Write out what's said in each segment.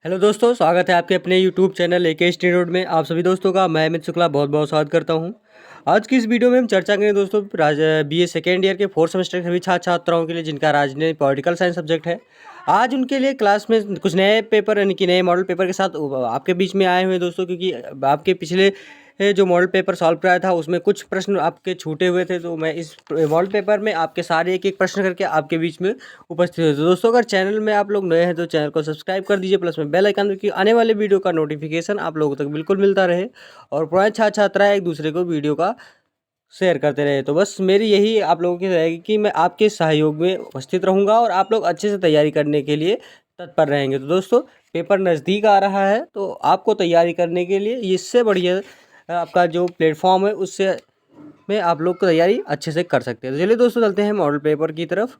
Hello दोस्तों, स्वागत है आपके अपने यूट्यूब चैनल एके स्टडी में। आप सभी दोस्तों का मैं अमित शुक्ला बहुत बहुत स्वागत करता हूं। आज की इस वीडियो में हम चर्चा करेंगे दोस्तों बीए सेकेंड ईयर के फोर्थ सेमेस्टर के सभी छात्र छात्राओं के लिए जिनका राजनीति पॉलिटिकल साइंस सब्जेक्ट है। आज उनके लिए क्लास में कुछ नए पेपर यानी कि नए मॉडल पेपर के साथ आपके बीच में आए हुए हैं दोस्तों, क्योंकि आपके पिछले जो मॉडल पेपर सॉल्व कराया था उसमें कुछ प्रश्न आपके छूटे हुए थे, तो मैं इस मॉडल पेपर में आपके सारे एक एक प्रश्न करके आपके बीच में उपस्थित हुए। तो दोस्तों, अगर चैनल में आप लोग नए हैं तो चैनल को सब्सक्राइब कर दीजिए, प्लस में बेल आइकन, कि आने वाले वीडियो का नोटिफिकेशन आप लोगों तक बिल्कुल मिलता रहे और पुराने छात्र छात्राएं एक दूसरे को वीडियो का शेयर करते रहे। तो बस मेरी यही आप लोगों की रहेगी कि मैं आपके सहयोग में उपस्थित रहूँगा और आप लोग अच्छे से तैयारी करने के लिए तत्पर रहेंगे। तो दोस्तों, पेपर नज़दीक आ रहा है, तो आपको तैयारी करने के लिए इससे बढ़िया आपका जो प्लेटफॉर्म है उससे में आप लोग को तैयारी अच्छे से कर सकते हैं। तो चलिए दोस्तों, चलते हैं मॉडल पेपर की तरफ।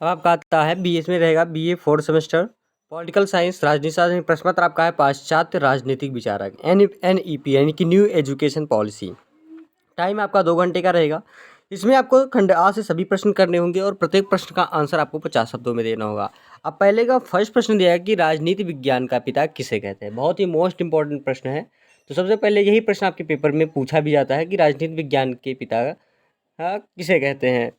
अब आपका आता है बीए में रहेगा BA fourth semester political science राजनीति शास्त्र। प्रश्न पत्र आपका है पाश्चात्य राजनीतिक विचारक NEP यानी कि न्यू एजुकेशन पॉलिसी। टाइम आपका 2 घंटे का रहेगा। इसमें आपको खंड आ से सभी प्रश्न करने होंगे और प्रत्येक प्रश्न का आंसर आपको 50 शब्दों में देना होगा। अब पहले का फर्स्ट प्रश्न दिया है कि राजनीति विज्ञान का पिता किसे कहते हैं। बहुत ही मोस्ट इंपॉर्टेंट प्रश्न है। तो सबसे पहले यही प्रश्न आपके पेपर में पूछा भी जाता है कि राजनीति विज्ञान के पिता किसे कहते हैं।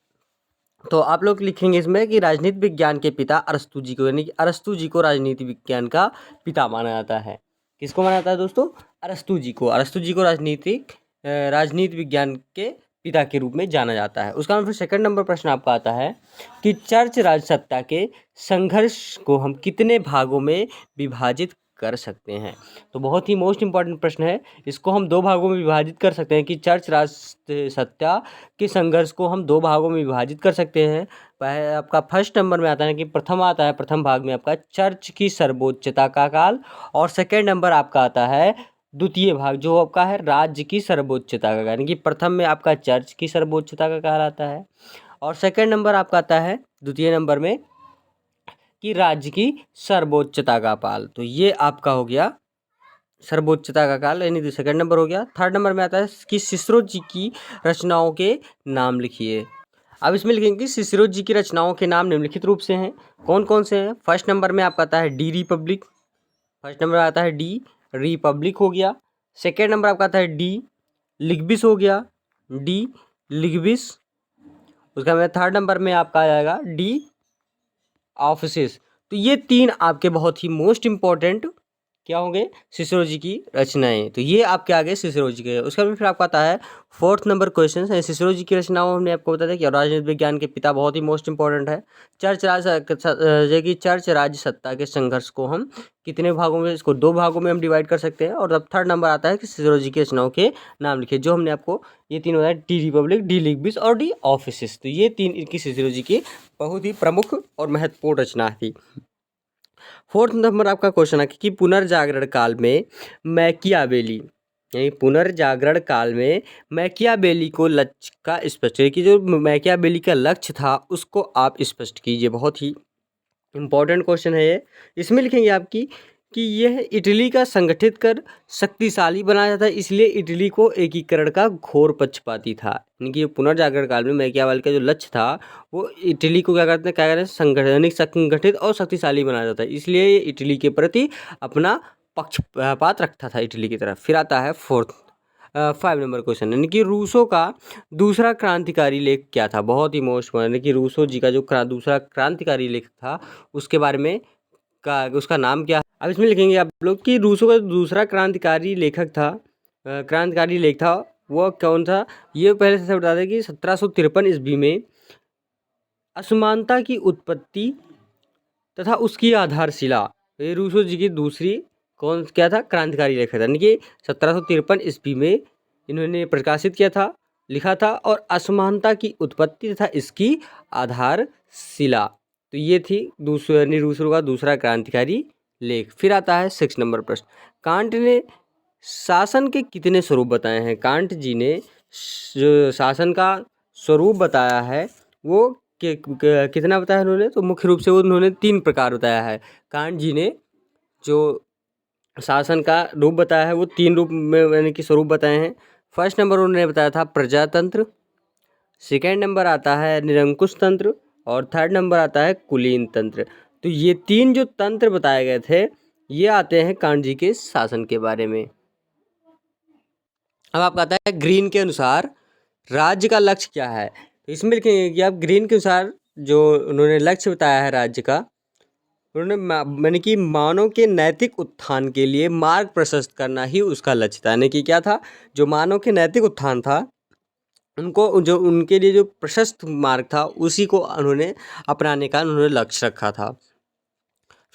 तो आप लोग लिखेंगे इसमें कि राजनीति विज्ञान के पिता अरस्तू जी को, यानी कि अरस्तू जी को राजनीति विज्ञान का पिता माना जाता है। किसको माना जाता है दोस्तों? अरस्तू जी को। अरस्तू जी को राजनीति विज्ञान के पिता के रूप में जाना जाता है। उसका फिर सेकंड नंबर प्रश्न आपका आता है कि चर्च राजसत्ता के संघर्ष को हम कितने भागों में विभाजित कर सकते हैं। तो बहुत ही मोस्ट इंपॉर्टेंट प्रश्न है। इसको हम 2 भागों में विभाजित कर सकते हैं कि चर्च राजसत्ता के संघर्ष को हम 2 भागों में विभाजित कर सकते हैं। आपका फर्स्ट नंबर में आता है कि प्रथम आता है, प्रथम भाग में आपका चर्च की सर्वोच्चता का काल, और सेकेंड नंबर आपका आता है द्वितीय भाग जो आपका है राज्य की सर्वोच्चता का, यानी कि प्रथम में आपका चर्च की सर्वोच्चता का काल आता है और सेकेंड नंबर आपका आता है द्वितीय नंबर में कि राज्य की सर्वोच्चता का काल। तो ये आपका हो गया सर्वोच्चता का काल, यानी सेकंड नंबर हो गया। थर्ड नंबर में आता है कि सिसरो जी की रचनाओं के नाम लिखिए। अब इसमें लिखेंगे कि सिसरो जी की रचनाओं के नाम निम्नलिखित रूप से हैं। कौन कौन से हैं? फर्स्ट नंबर में आपका आता है डी रिपब्लिक। फर्स्ट नंबर आता है डी रिपब्लिक हो गया। सेकेंड नंबर आपका आता है डी लिग्बिस हो गया, डी लिग्बिस। उसका बाद थर्ड नंबर में आपका आ जाएगा डी ऑफिसेस। तो ये 3 आपके बहुत ही मोस्ट इंपॉर्टेंट क्या होंगे? सिसरो जी की रचनाएं। तो ये आपके आगे सिसरो जी के। उसका फिर आपका आता है फोर्थ नंबर क्वेश्चन है सिसरो जी की रचनाओं। हमने आपको बताया कि राजनीति विज्ञान के पिता बहुत ही मोस्ट इंपॉर्टेंट है। चर्च राज्य सत्ता के संघर्ष को हम कितने भागों में, इसको 2 भागों में हम डिवाइड कर सकते हैं। और अब थर्ड नंबर आता है कि सिसरो जी की रचनाओं के नाम लिखे, जो हमने आपको ये 3 बताया, डी रिपब्लिक, डी लिग्बिस और डी ऑफिसेस। तो ये 3 इनकी सिसरो जी की बहुत ही प्रमुख और महत्वपूर्ण रचना थी। फोर्थ नंबर आपका क्वेश्चन है कि पुनर्जागरण काल में मैकियावेली, यानी पुनर्जागरण काल में मैकियावेली को लक्ष्य का स्पष्ट कि जो मैकियावेली का लक्ष्य था उसको आप स्पष्ट कीजिए। बहुत ही इंपॉर्टेंट क्वेश्चन है ये। इसमें लिखेंगे आपकी कि यह इटली का संगठित कर शक्तिशाली बनाया जाता है, इसलिए इटली को एकीकरण का घोर पक्षपाती था। यानी कि पुनर्जागरण काल में मैकियावेली का जो लक्ष्य था वो इटली को क्या करते हैं संगठित और शक्तिशाली बनाया जाता है, इसलिए ये इटली के प्रति अपना पक्षपात रखता था इटली की तरफ। फिर आता है फोर्थ 5 नंबर क्वेश्चन, यानी कि रूसो का दूसरा क्रांतिकारी लेख क्या था। बहुत ही मोस्ट, यानी कि रूसो जी का जो दूसरा क्रांतिकारी लेख था उसके बारे में उसका नाम क्या है। अब इसमें लिखेंगे आप लोग कि रूसो का दूसरा क्रांतिकारी लेखक था, क्रांतिकारी लेख था, वो कौन था। ये पहले से बता दें कि 1753 ईस्वी में असमानता की उत्पत्ति तथा उसकी आधारशिला, ये रूसो जी की दूसरी कौन क्या था क्रांतिकारी लेखक था, यानी कि 1753 ईस्वी में इन्होंने प्रकाशित किया था, लिखा था, और असमानता की उत्पत्ति तथा इसकी आधारशिला। तो ये थी रूसो का दूसरा क्रांतिकारी लेख। फिर आता है 6 नंबर प्रश्न, कांट ने शासन के कितने स्वरूप बताए हैं। कांट जी ने जो शासन का स्वरूप बताया है वो कितना बताया उन्होंने, तो मुख्य रूप से वो उन्होंने 3 प्रकार बताया है। कांट जी ने जो शासन का रूप बताया है वो 3 रूप में यानी कि स्वरूप बताए हैं। फर्स्ट नंबर उन्होंने बताया था प्रजातंत्र, सेकेंड नंबर आता है निरंकुश तंत्र और थर्ड नंबर आता है कुलीन तंत्र। तो ये 3 जो तंत्र बताए गए थे ये आते हैं कांट जी के शासन के बारे में। अब आपका आता है ग्रीन के अनुसार राज्य का लक्ष्य क्या है। तो इसमें लिखेंगे कि आप ग्रीन के अनुसार जो उन्होंने लक्ष्य बताया है राज्य का, उन्होंने यानी कि मानव के नैतिक उत्थान के लिए मार्ग प्रशस्त करना ही उसका लक्ष्य था। यानी कि क्या था, जो मानव के नैतिक उत्थान था, उनको जो उनके लिए जो प्रशस्त मार्ग था उसी को उन्होंने अपनाने का उन्होंने लक्ष्य रखा था।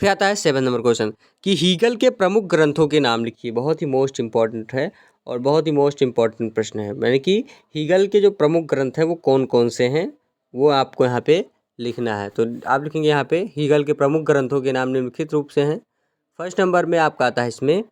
फिर आता है 7 नंबर क्वेश्चन कि हीगल के प्रमुख ग्रंथों के नाम लिखिए। बहुत ही मोस्ट इंपॉर्टेंट है और बहुत ही मोस्ट इंपॉर्टेंट प्रश्न है। यानी कि हीगल के जो प्रमुख ग्रंथ हैं वो कौन कौन से हैं, वो आपको यहाँ पे लिखना है। तो आप लिखेंगे यहाँ पे हीगल के प्रमुख ग्रंथों के नाम निम्नलिखित रूप से हैं। फर्स्ट नंबर में आपका आता है इसमें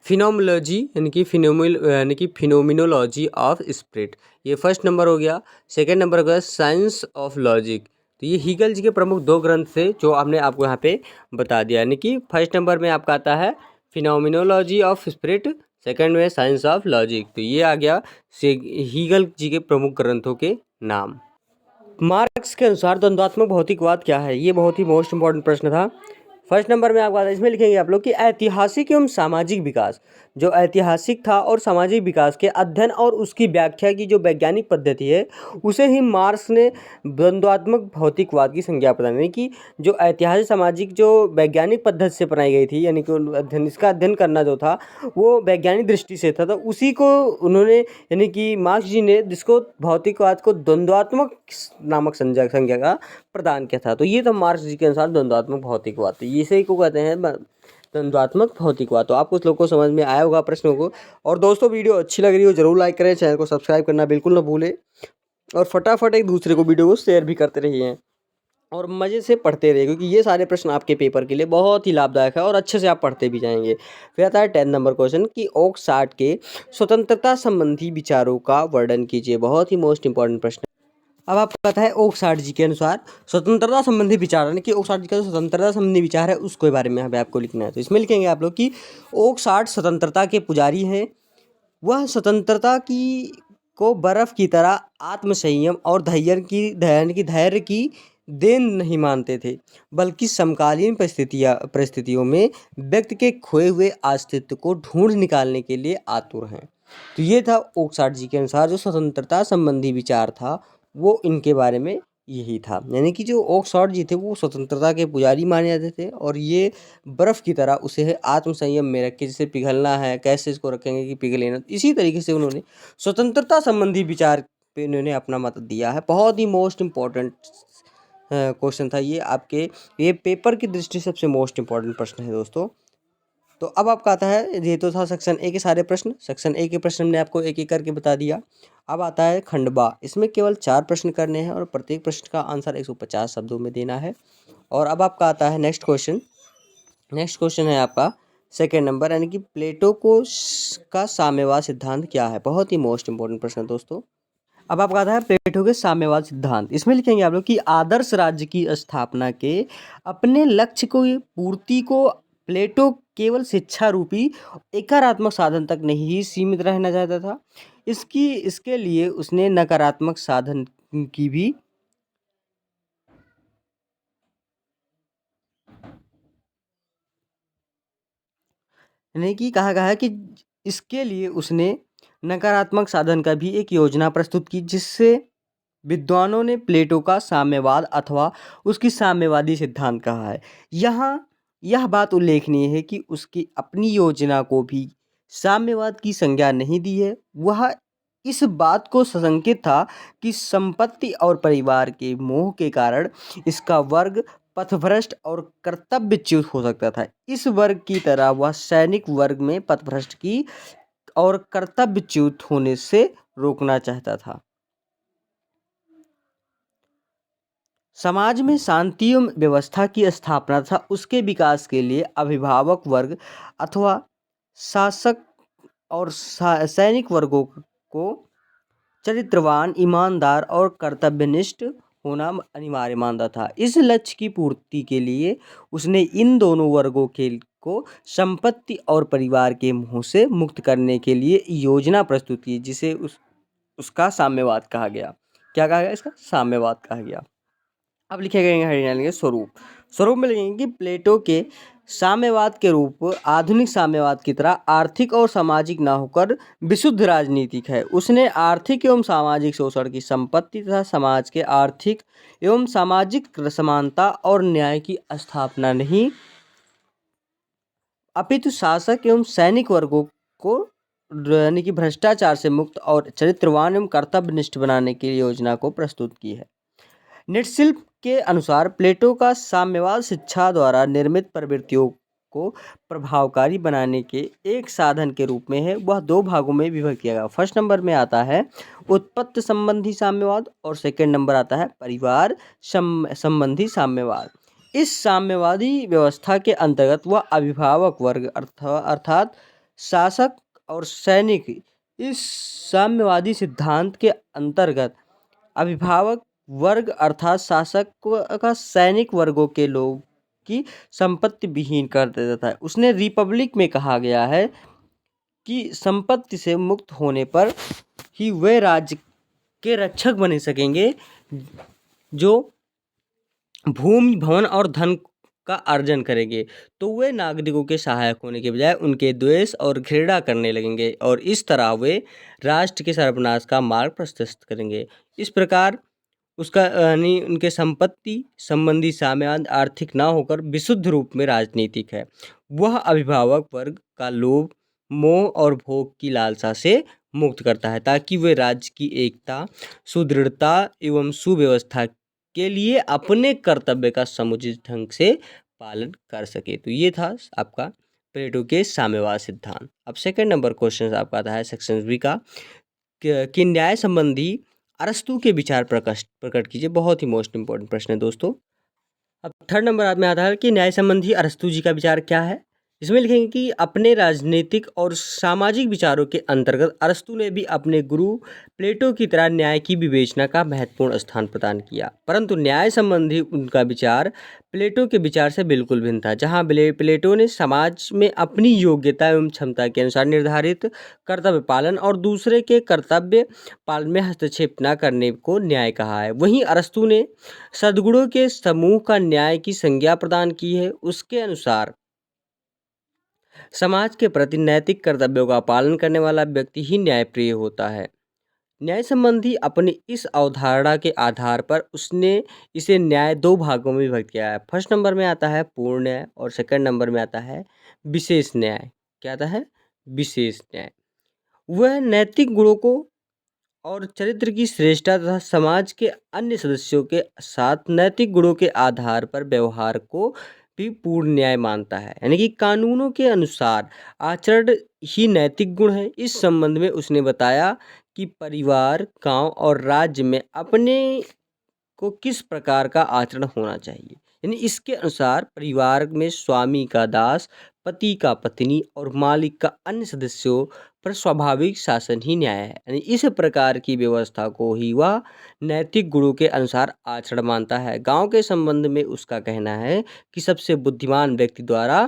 फिनोमोलॉजी यानी कि फिनोमिनोलॉजी ऑफ स्पिरिट, ये फर्स्ट नंबर हो गया। सेकंड नंबर हो गया साइंस ऑफ लॉजिक। तो ये हीगल जी के प्रमुख दो ग्रंथ थे जो आपने आपको यहाँ पे बता दिया। यानी कि फर्स्ट नंबर में आपका आता है फिनोमिनोलॉजी ऑफ स्पिरिट, सेकंड में साइंस ऑफ लॉजिक। तो ये आ गया हीगल जी के प्रमुख ग्रंथों के नाम। मार्क्स के अनुसार द्वंद्वात्मक भौतिकवाद क्या है, ये बहुत ही मोस्ट इंपॉर्टेंट प्रश्न था। फर्स्ट नंबर में आपका इसमें लिखेंगे आप लोग कि ऐतिहासिक एवं सामाजिक विकास, जो ऐतिहासिक था और सामाजिक विकास के अध्ययन और उसकी व्याख्या की जो वैज्ञानिक पद्धति है, उसे ही मार्क्स ने द्वंद्वात्मक भौतिकवाद की संज्ञा प्रदान, यानी कि जो ऐतिहासिक सामाजिक जो वैज्ञानिक पद्धति से अपनाई गई थी, यानी कि अध्ययन, इसका अध्ययन करना जो था वो वैज्ञानिक दृष्टि से था, तो उसी को उन्होंने यानी कि मार्क्स जी ने जिसको भौतिकवाद को द्वंद्वात्मक नामक संज्ञा का प्रदान किया था। तो ये था मार्क्स जी के अनुसार द्वंद्वात्मक भौतिकवाद। तो इसे को कहते हैं द्वंद्वात्मक भौतिकवाद। तो आपको कुछ लोगों को समझ में आया होगा प्रश्नों को। और दोस्तों वीडियो अच्छी लग रही हो जरूर लाइक करें, चैनल को सब्सक्राइब करना बिल्कुल ना भूलें और फटाफट एक दूसरे को वीडियो को शेयर भी करते रहिए और मज़े से पढ़ते रहिए, क्योंकि ये सारे प्रश्न आपके पेपर के लिए बहुत ही लाभदायक है और अच्छे से आप पढ़ते भी जाएंगे। फिर आता है 10 नंबर क्वेश्चन कि ओकसार्ट के स्वतंत्रता संबंधी विचारों का वर्णन कीजिए। बहुत ही मोस्ट इंपॉर्टेंट प्रश्न। अब आपको पता है ओकसार्ट जी के अनुसार स्वतंत्रता संबंधी विचार, यानी कि ओकसार्ट जी का जो स्वतंत्रता संबंधी विचार है उसके बारे में यहाँ पे आपको लिखना है। तो इसमें लिखेंगे आप लोग कि ओकसार्ट स्वतंत्रता के पुजारी हैं। वह स्वतंत्रता की को बर्फ की तरह आत्मसंयम और धैर्य की देन नहीं मानते थे, बल्कि समकालीन परिस्थितियों में व्यक्ति के खोए हुए अस्तित्व को ढूंढ निकालने के लिए आतुर हैं। तो ये था ओकसार्ट जी के अनुसार जो स्वतंत्रता संबंधी विचार था, वो इनके बारे में यही था। यानी कि जो ओकसॉट जी थे वो स्वतंत्रता के पुजारी माने जाते थे और ये बर्फ़ की तरह उसे आत्मसंयम में रख के, जैसे पिघलना है कैसे इसको रखेंगे कि पिघले ना, इसी तरीके से उन्होंने स्वतंत्रता संबंधी विचार पे इन्होंने अपना मत दिया है। बहुत ही मोस्ट इम्पॉर्टेंट क्वेश्चन था ये आपके, ये पेपर की दृष्टि से सबसे मोस्ट इम्पॉर्टेंट प्रश्न है दोस्तों। तो अब आपका आता है, ये तो था सेक्शन ए के सारे प्रश्न। सेक्शन ए के प्रश्न हमने आपको एक एक करके बता दिया। अब आता है खंड बा। इसमें केवल 4 प्रश्न करने हैं और प्रत्येक प्रश्न का आंसर 150 शब्दों में देना है। और अब आपका आता है नेक्स्ट क्वेश्चन। नेक्स्ट क्वेश्चन है आपका सेकेंड नंबर, यानी कि प्लेटो का साम्यवाद सिद्धांत क्या है। बहुत ही मोस्ट इंपॉर्टेंट प्रश्न है दोस्तों। अब आपका आता है प्लेटो के साम्यवाद सिद्धांत। इसमें लिखेंगे आप लोग कि आदर्श राज्य की स्थापना के अपने लक्ष्य को पूर्ति को प्लेटो केवल शिक्षा रूपी एकारात्मक साधन तक नहीं ही सीमित रहना चाहता था, इसके लिए उसने नकारात्मक साधन की भी नहीं की कहा गया है कि इसके लिए उसने नकारात्मक साधन का भी एक योजना प्रस्तुत की, जिससे विद्वानों ने प्लेटो का साम्यवाद अथवा उसकी साम्यवादी सिद्धांत कहा है। यहाँ यह बात उल्लेखनीय है कि उसकी अपनी योजना को भी साम्यवाद की संज्ञा नहीं दी है। वह इस बात को सशंकित था कि संपत्ति और परिवार के मोह के कारण इसका वर्ग पथभ्रष्ट और कर्तव्यच्युत हो सकता था। इस वर्ग की तरह वह सैनिक वर्ग में पथभ्रष्ट की और कर्तव्यच्युत होने से रोकना चाहता था। समाज में शांति एवं व्यवस्था की स्थापना तथा उसके विकास के लिए अभिभावक वर्ग अथवा शासक और सैनिक वर्गों को चरित्रवान, ईमानदार और कर्तव्यनिष्ठ होना अनिवार्य मानता था। इस लक्ष्य की पूर्ति के लिए उसने इन दोनों वर्गों को संपत्ति और परिवार के मोह से मुक्त करने के लिए योजना प्रस्तुत की, जिसे उसका साम्यवाद कहा गया। क्या कहा गया? इसका साम्यवाद कहा गया। अब लिखे गए हैं हरियाणा के स्वरूप। स्वरूप में लिखेंगे कि प्लेटो के साम्यवाद के रूप आधुनिक साम्यवाद की तरह आर्थिक और सामाजिक न होकर विशुद्ध राजनीतिक है। उसने आर्थिक एवं सामाजिक शोषण की संपत्ति तथा समाज के आर्थिक एवं सामाजिक समानता और न्याय की स्थापना नहीं, अपितु शासक एवं सैनिक वर्गों को यानी कि भ्रष्टाचार से मुक्त और चरित्रवान एवं कर्तव्यनिष्ठ बनाने की योजना को प्रस्तुत की है। निटशिल्प के अनुसार प्लेटो का साम्यवाद शिक्षा द्वारा निर्मित प्रवृत्तियों को प्रभावकारी बनाने के एक साधन के रूप में है। वह दो भागों में विभक्त किया गया। फर्स्ट नंबर में आता है उत्पत्ति संबंधी साम्यवाद और सेकंड नंबर आता है परिवार संबंधी साम्यवाद। इस साम्यवादी व्यवस्था के अंतर्गत वह अभिभावक वर्ग अर्थात शासक और सैनिक, इस साम्यवादी सिद्धांत के अंतर्गत अभिभावक वर्ग अर्थात शासक का सैनिक वर्गों के लोग की संपत्ति विहीन कर देता है। उसने रिपब्लिक में कहा गया है कि संपत्ति से मुक्त होने पर ही वे राज्य के रक्षक बन सकेंगे जो भूमि भवन और धन का अर्जन करेंगे, तो वे नागरिकों के सहायक होने के बजाय उनके द्वेष और घृणा करने लगेंगे और इस तरह वे राष्ट्र के सर्वनाश का मार्ग प्रशस्त करेंगे। इस प्रकार उसका यानी उनके संपत्ति संबंधी साम्यवाद आर्थिक ना होकर विशुद्ध रूप में राजनीतिक है। वह अभिभावक वर्ग का लोभ, मोह और भोग की लालसा से मुक्त करता है ताकि वे राज्य की एकता, सुदृढ़ता एवं सुव्यवस्था के लिए अपने कर्तव्य का समुचित ढंग से पालन कर सके। तो ये था आपका प्लेटो के साम्यवाद सिद्धांत। अब सेकंड नंबर क्वेश्चन आपका आता है सेक्शन बी का कि न्याय संबंधी अरस्तू के विचार प्रकट कीजिए। बहुत ही मोस्ट इंपॉर्टेंट प्रश्न है दोस्तों। अब थर्ड नंबर में आता है कि न्याय संबंधी अरस्तू जी का विचार क्या है। इसमें लिखेंगे कि अपने राजनीतिक और सामाजिक विचारों के अंतर्गत अरस्तू ने भी अपने गुरु प्लेटो की तरह न्याय की विवेचना का महत्वपूर्ण स्थान प्रदान किया, परंतु न्याय संबंधी उनका विचार प्लेटो के विचार से बिल्कुल भिन्न था। जहां प्लेटो ने समाज में अपनी योग्यता एवं क्षमता के अनुसार निर्धारित कर्तव्य पालन और दूसरे के कर्तव्य पालन में हस्तक्षेप न करने को न्याय कहा है, वहीं अरस्तू ने सद्गुणों के समूह का न्याय की संज्ञा प्रदान की है। उसके अनुसार समाज के प्रति नैतिक कर्तव्यों का पालन करने वाला व्यक्ति ही न्यायप्रिय होता है। न्याय संबंधी अपनी इस अवधारणा के आधार पर उसने इसे न्याय दो भागों में विभक्त किया है। फर्स्ट नंबर में आता है पूर्ण न्याय और सेकंड नंबर में आता है विशेष न्याय। क्या आता है? विशेष न्याय। वह नैतिक गुणों को और चरित्र की श्रेष्ठता तथा समाज के अन्य सदस्यों के साथ नैतिक गुणों के आधार पर व्यवहार को भी पूर्ण न्याय मानता है, यानी कि कानूनों के अनुसार आचरण ही नैतिक गुण है। इस संबंध में उसने बताया कि परिवार, गांव और राज्य में अपने को किस प्रकार का आचरण होना चाहिए। यानी इसके अनुसार परिवार में स्वामी का दास, पति का पत्नी और मालिक का अन्य सदस्यों पर स्वाभाविक शासन ही न्याय है। यानी इस प्रकार की व्यवस्था को ही वह नैतिक गुणों के अनुसार आचरण मानता है। गांव के संबंध में उसका कहना है कि सबसे बुद्धिमान व्यक्ति द्वारा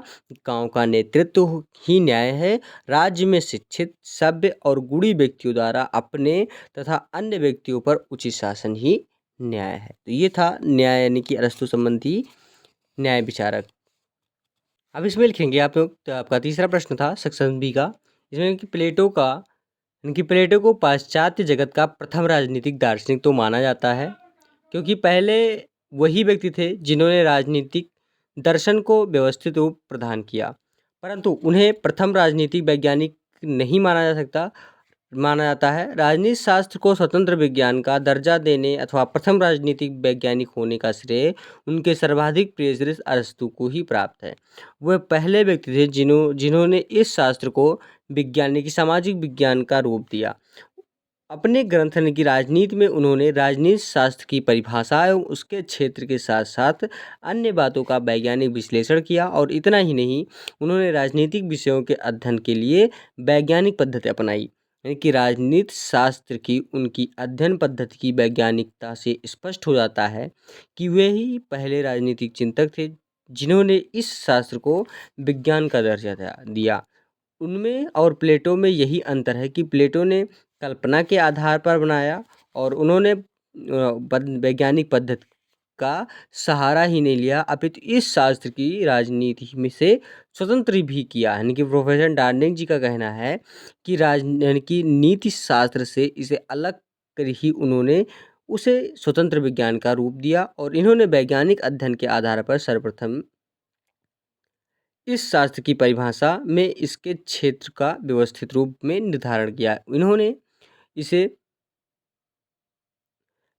गांव का नेतृत्व ही न्याय है। राज्य में शिक्षित, सभ्य और गुणी व्यक्तियों द्वारा अपने तथा अन्य व्यक्तियों पर उचित शासन ही न्याय है। तो ये था न्याय यानी कि अरस्तु संबंधी न्याय विचारक। अब इसमें लिखेंगे आप लोग, तो आपका तीसरा प्रश्न था सेक्शन बी का, इसमें कि प्लेटो को पाश्चात्य जगत का प्रथम राजनीतिक दार्शनिक तो माना जाता है, क्योंकि पहले वही व्यक्ति थे जिन्होंने राजनीतिक दर्शन को व्यवस्थित रूप प्रदान किया, परंतु उन्हें प्रथम राजनीतिक वैज्ञानिक नहीं माना जाता है। राजनीति शास्त्र को स्वतंत्र विज्ञान का दर्जा देने अथवा प्रथम राजनीतिक वैज्ञानिक होने का श्रेय उनके सर्वाधिक प्रिय अरस्तु को ही प्राप्त है। वह पहले व्यक्ति थे जिन्होंने इस शास्त्र को वैज्ञानिक सामाजिक विज्ञान का रूप दिया। अपने ग्रंथ यानी कि राजनीति में उन्होंने राजनीति शास्त्र की परिभाषा एवं उसके क्षेत्र के साथ साथ अन्य बातों का वैज्ञानिक विश्लेषण किया, और इतना ही नहीं, उन्होंने राजनीतिक विषयों के अध्ययन के लिए वैज्ञानिक पद्धति अपनाई। यानी कि राजनीति शास्त्र की उनकी अध्ययन पद्धति की वैज्ञानिकता से स्पष्ट हो जाता है कि वे ही पहले राजनीतिक चिंतक थे जिन्होंने इस शास्त्र को विज्ञान का दर्जा दिया। उनमें और प्लेटो में यही अंतर है कि प्लेटो ने कल्पना के आधार पर बनाया और उन्होंने वैज्ञानिक पद्धति का सहारा ही नहीं लिया अपितु इस शास्त्र की राजनीति में से स्वतंत्र भी किया। यानी कि प्रोफेसर डार्निंग जी का कहना है कि यानी कि नीति शास्त्र से इसे अलग कर ही उन्होंने उसे स्वतंत्र विज्ञान का रूप दिया और इन्होंने वैज्ञानिक अध्ययन के आधार पर सर्वप्रथम इस शास्त्र की परिभाषा में इसके क्षेत्र का व्यवस्थित रूप में निर्धारण किया। इन्होंने इसे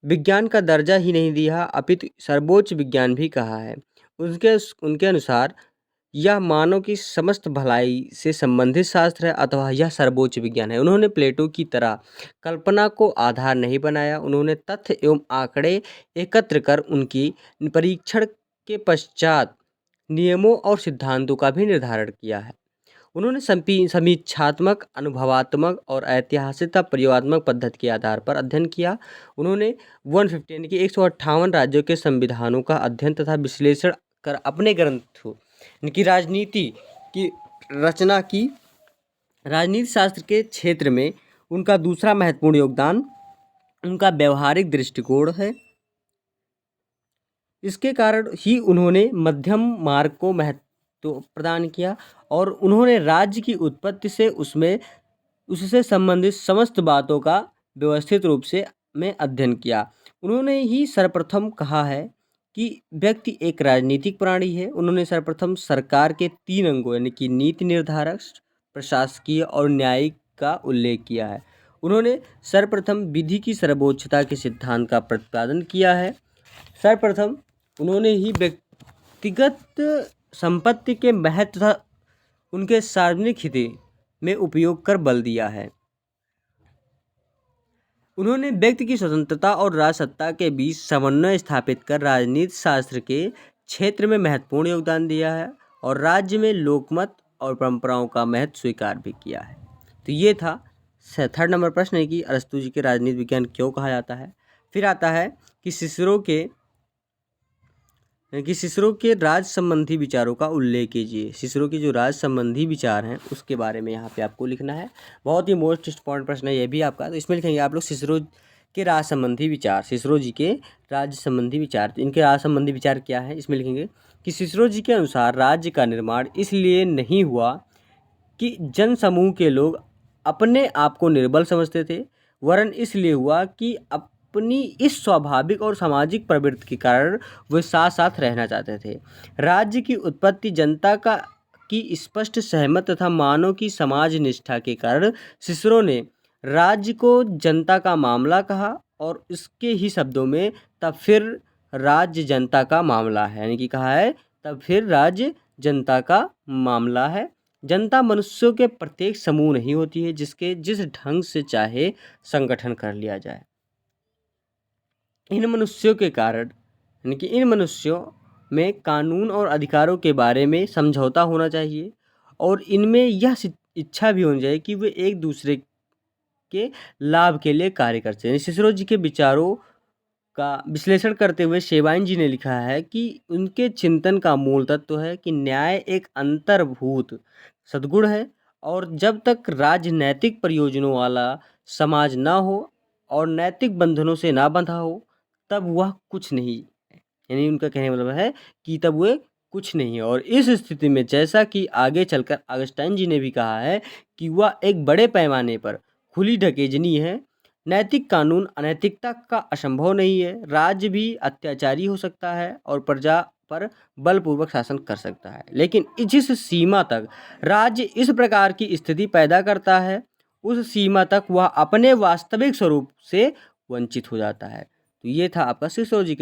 विज्ञान का दर्जा ही नहीं दिया अपितु सर्वोच्च विज्ञान भी कहा है। उनके अनुसार यह मानव की समस्त भलाई से संबंधित शास्त्र है अथवा यह सर्वोच्च विज्ञान है। उन्होंने प्लेटो की तरह कल्पना को आधार नहीं बनाया, उन्होंने तथ्य एवं आंकड़े एकत्र कर उनकी परीक्षण के पश्चात नियमों और सिद्धांतों का भी निर्धारण किया है। उन्होंने समीक्षात्मक, अनुभवात्मक और ऐतिहासिक प्रयोगात्मक पद्धति के आधार पर अध्ययन किया। उन्होंने 150 यानी कि 158 राज्यों के संविधानों का अध्ययन तथा विश्लेषण कर अपने ग्रंथों की राजनीति की रचना की। राजनीति शास्त्र के क्षेत्र में उनका दूसरा महत्वपूर्ण योगदान उनका व्यवहारिक दृष्टिकोण है। इसके कारण ही उन्होंने मध्यम मार्ग को महत्व प्रदान किया और उन्होंने राज्य की उत्पत्ति से उससे संबंधित समस्त बातों का व्यवस्थित रूप से में अध्ययन किया। उन्होंने ही सर्वप्रथम कहा है कि व्यक्ति एक राजनीतिक प्राणी है। उन्होंने सर्वप्रथम सरकार के 3 अंगों यानी कि नीति निर्धारक, प्रशासकीय और न्यायिक का उल्लेख किया है। उन्होंने सर्वप्रथम विधि की सर्वोच्चता के सिद्धांत का प्रतिपादन किया है। सर्वप्रथम उन्होंने ही व्यक्तिगत संपत्ति के महत्व तथा उनके सार्वजनिक हित में उपयोग कर बल दिया है। उन्होंने व्यक्ति की स्वतंत्रता और राजसत्ता के बीच समन्वय स्थापित कर राजनीति शास्त्र के क्षेत्र में महत्वपूर्ण योगदान दिया है और राज्य में लोकमत और परंपराओं का महत्व स्वीकार भी किया है। तो ये था 3rd नंबर प्रश्न है कि अरस्तू जी के राजनीति विज्ञान क्यों कहा जाता है। फिर आता है कि सिसरो के राज संबंधी विचारों का उल्लेख कीजिए। सिसरो के जो राज संबंधी विचार हैं उसके बारे में यहाँ पे आपको लिखना है। बहुत ही मोस्ट इम्पॉर्टेंट प्रश्न है ये भी आपका। तो इसमें लिखेंगे आप लोग सिसरो के राज संबंधी विचार। सिसरो जी के राज्य संबंधी विचार, तो इनके राज संबंधी विचार क्या है इसमें लिखेंगे कि सिसरो जी के अनुसार राज्य का निर्माण इसलिए नहीं हुआ कि जन समूह के लोग अपने आप को निर्बल समझते थे, वरन इसलिए हुआ कि अपनी इस स्वाभाविक और सामाजिक प्रवृत्ति के कारण वे साथ साथ रहना चाहते थे। राज्य की उत्पत्ति जनता की स्पष्ट सहमत तथा मानव की समाज निष्ठा के कारण सिसरो ने राज्य को जनता का मामला कहा और इसके ही शब्दों में तब फिर राज्य जनता का मामला है, यानी कि कहा है तब फिर राज्य जनता का मामला है। जनता मनुष्यों के प्रत्येक समूह नहीं होती है जिस ढंग से चाहे संगठन कर लिया जाए। इन मनुष्यों के कारण यानी कि इन मनुष्यों में कानून और अधिकारों के बारे में समझौता होना चाहिए और इनमें यह इच्छा भी होनी चाहिए कि वे एक दूसरे के लाभ के लिए कार्य करते हैं। सिसरो जी के विचारों का विश्लेषण करते हुए शेवाइन जी ने लिखा है कि उनके चिंतन का मूल तत्व है कि न्याय एक अंतर्भूत सद्गुण है और जब तक राज्य नैतिक प्रयोजनों वाला समाज ना हो और नैतिक बंधनों से ना बंधा हो तब वह कुछ नहीं है। यानी उनका कहने का मतलब है कि तब वह कुछ नहीं है। और इस स्थिति में जैसा कि आगे चलकर ऑगस्टाइन जी ने भी कहा है कि वह एक बड़े पैमाने पर खुली ढकेजनी है। नैतिक कानून अनैतिकता का असंभव नहीं है। राज्य भी अत्याचारी हो सकता है और प्रजा पर बलपूर्वक शासन कर सकता है, लेकिन जिस सीमा तक राज्य इस प्रकार की स्थिति पैदा करता है उस सीमा तक वह अपने वास्तविक स्वरूप से वंचित हो जाता है। तो ये था आपका सिसरो जी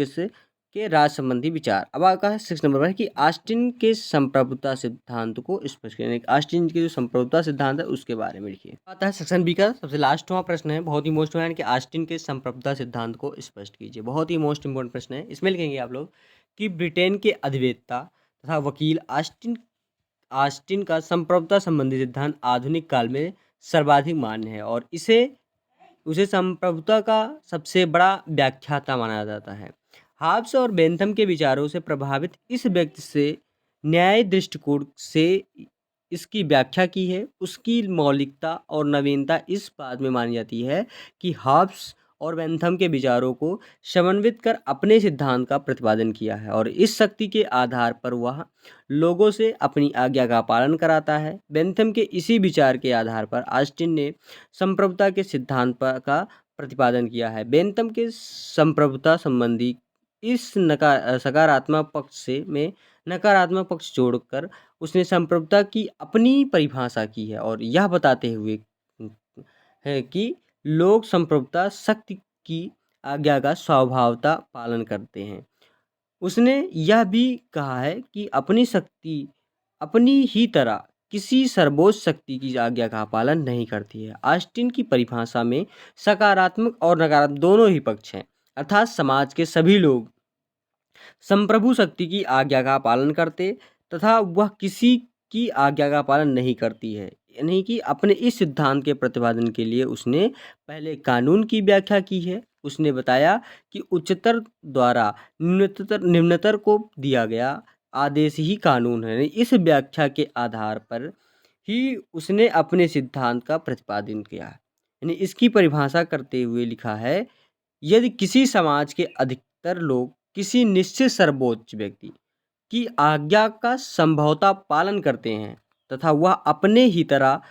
के राज संबंधी विचार। अब आपका 6 नंबर पर कि ऑस्टिन के संप्रभुता सिद्धांत को स्पष्ट करें। ऑस्टिन के जो संप्रभुता सिद्धांत है उसके बारे में लिखिए। आता है सेक्शन बी का सबसे लास्टवां प्रश्न है, बहुत ही मोस्ट है कि ऑस्टिन के संप्रभुता सिद्धांत को स्पष्ट कीजिए। बहुत ही मोस्ट इंपॉर्टेंट प्रश्न है। इसमें लिखेंगे आप लोग कि ब्रिटेन के अधिवक्ता तथा वकील ऑस्टिन का संप्रभुता संबंधी सिद्धांत आधुनिक काल में सर्वाधिक मान्य है और उसे संप्रभुता का सबसे बड़ा व्याख्याता माना जाता है। हाब्स और बेंथम के विचारों से प्रभावित इस व्यक्ति से न्याय दृष्टिकोण से इसकी व्याख्या की है। उसकी मौलिकता और नवीनता इस बात में मानी जाती है कि हाब्स और बेंथम के विचारों को समन्वित कर अपने सिद्धांत का प्रतिपादन किया है और इस शक्ति के आधार पर वह लोगों से अपनी आज्ञा का पालन कराता है। बेंथम के इसी विचार के आधार पर ऑस्टिन ने संप्रभुता के सिद्धांत का प्रतिपादन किया है। बेंथम के संप्रभुता संबंधी इस सकारात्मक पक्ष में नकारात्मक पक्ष जोड़कर उसने संप्रभुता की अपनी परिभाषा की है और यह बताते हुए है कि लोग संप्रभुता शक्ति की आज्ञा का स्वभावतः पालन करते हैं। उसने यह भी कहा है कि अपनी शक्ति अपनी ही तरह किसी सर्वोच्च शक्ति की आज्ञा का पालन नहीं करती है। ऑस्टिन की परिभाषा में सकारात्मक और नकारात्मक दोनों ही पक्ष हैं, अर्थात समाज के सभी लोग संप्रभु शक्ति की आज्ञा का पालन करते तथा वह किसी की आज्ञा का पालन नहीं करती है। यानी कि अपने इस सिद्धांत के प्रतिपादन के लिए उसने पहले कानून की व्याख्या की है। उसने बताया कि उच्चतर द्वारा निम्नतर को दिया गया आदेश ही कानून है। इस व्याख्या के आधार पर ही उसने अपने सिद्धांत का प्रतिपादन किया। यानी इसकी परिभाषा करते हुए लिखा है, यदि किसी समाज के अधिकतर लोग किसी निश्चित सर्वोच्च व्यक्ति की आज्ञा का संभवतः पालन करते हैं तथा वह अपने ही तरह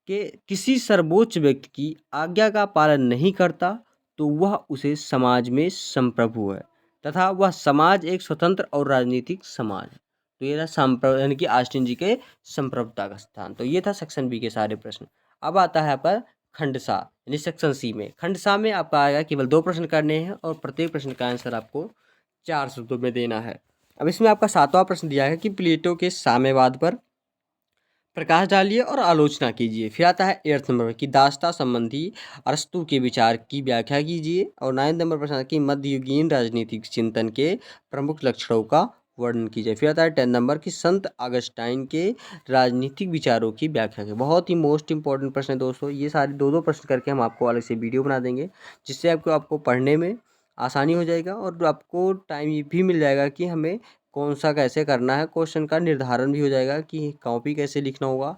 के किसी सर्वोच्च व्यक्ति की आज्ञा का पालन नहीं करता, तो वह उसे समाज में संप्रभु है तथा वह समाज एक स्वतंत्र और राजनीतिक समाज है। तो ये था यानी कि ऑस्टिन जी के संप्रभुता का स्थान। तो ये था सेक्शन बी के सारे प्रश्न। अब आता है पर खंड सा यानी सेक्शन सी में। खंड सा में आपका आएगा केवल 2 प्रश्न करने हैं और प्रत्येक प्रश्न का आंसर आपको 4 शब्दों में देना है। अब इसमें आपका 7वां प्रश्न दिया है कि प्लेटो के साम्यवाद पर प्रकाश डालिए और आलोचना कीजिए। फिर आता है 8th नंबर की दास्ता संबंधी अरस्तु के विचार की व्याख्या कीजिए और 9th नंबर प्रश्न कि मध्ययुगीन राजनीतिक चिंतन के प्रमुख लक्षणों का वर्णन कीजिए। फिर आता है 10 नंबर की संत अगस्टाइन के राजनीतिक विचारों की व्याख्या की। बहुत ही मोस्ट इंपॉर्टेंट प्रश्न है दोस्तों। ये सारे 2-2 प्रश्न करके हम आपको अलग से वीडियो बना देंगे, जिससे आपको पढ़ने में आसानी हो जाएगा और आपको टाइम ये भी मिल जाएगा कि हमें कौन सा कैसे करना है, क्वेश्चन का निर्धारण भी हो जाएगा कि कॉपी कैसे लिखना होगा।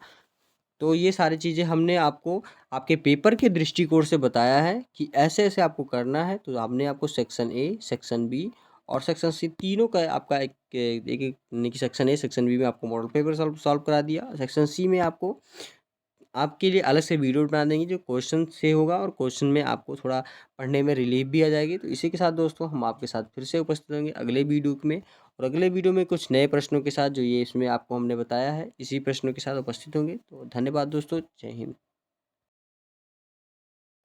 तो ये सारी चीज़ें हमने आपको आपके पेपर के दृष्टिकोण से बताया है कि ऐसे ऐसे आपको करना है। तो हमने आपको सेक्शन ए, सेक्शन बी और सेक्शन सी तीनों का आपका एक यानी कि सेक्शन ए, सेक्शन बी में आपको मॉडल पेपर सॉल्व करा दिया। सेक्शन सी में आपको आपके लिए अलग से वीडियो बना देंगे जो क्वेश्चन से होगा और क्वेश्चन में आपको थोड़ा पढ़ने में रिलीफ भी आ जाएगी। तो इसी के साथ दोस्तों हम आपके साथ फिर से उपस्थित होंगे अगले वीडियो में और अगले वीडियो में कुछ नए प्रश्नों के साथ जो ये इसमें आपको हमने बताया है, इसी प्रश्नों के साथ उपस्थित होंगे। तो धन्यवाद दोस्तों, जय हिंद।